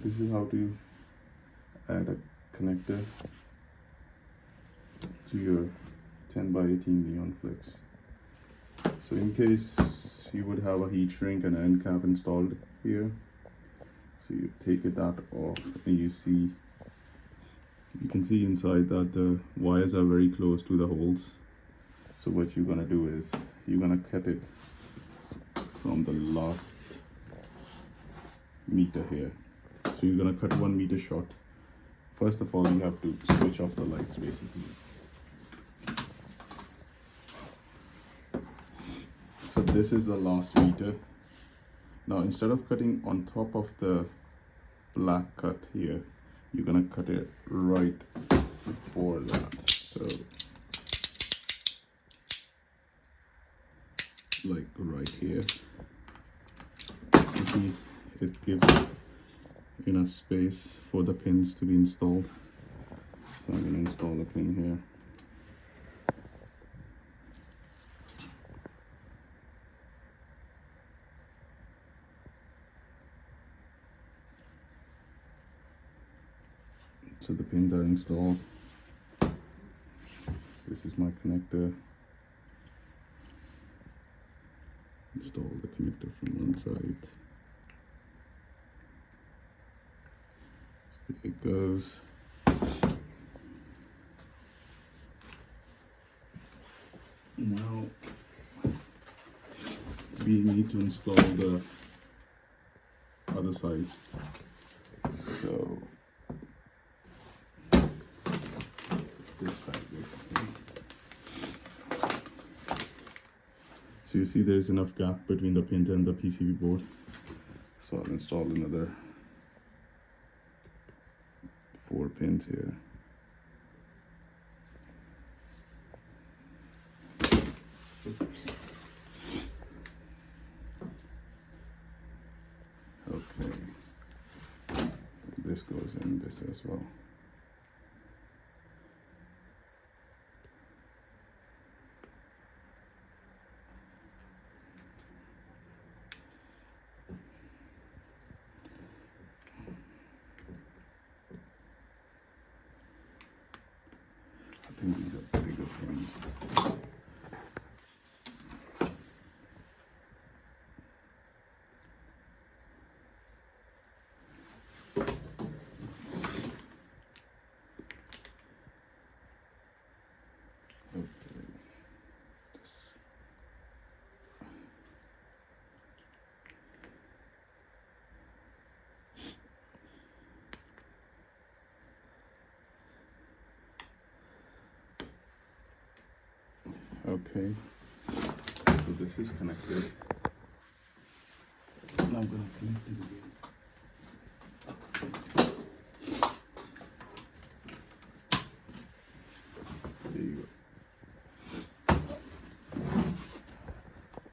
this is how to add a connector to your 10x18 neon flex. So in case you would have a heat shrink and an end cap installed here, so you take that off and you can see inside that the wires are very close to the holes. So what you're gonna do is you're gonna cut it from the last meter here. So you're gonna cut 1 meter short. First of all, you have to switch off the lights basically. So this is the last meter. Now instead of cutting on top of the black cut here, you're gonna cut it right before that. So like right here. You see, it gives enough space for the pins to be installed. So I'm gonna install the pin here. So the pins are installed. This is my connector. Install the connector from one side. So there it goes. Now we need to install the other side. So it's this side basically. So you see there's enough gap between the pins and the PCB board. So I'll install another 4 pins here. Oops. Okay. This goes in this as well. I think these are bigger pins. Okay, so this is connected. Now I'm going to connect it again.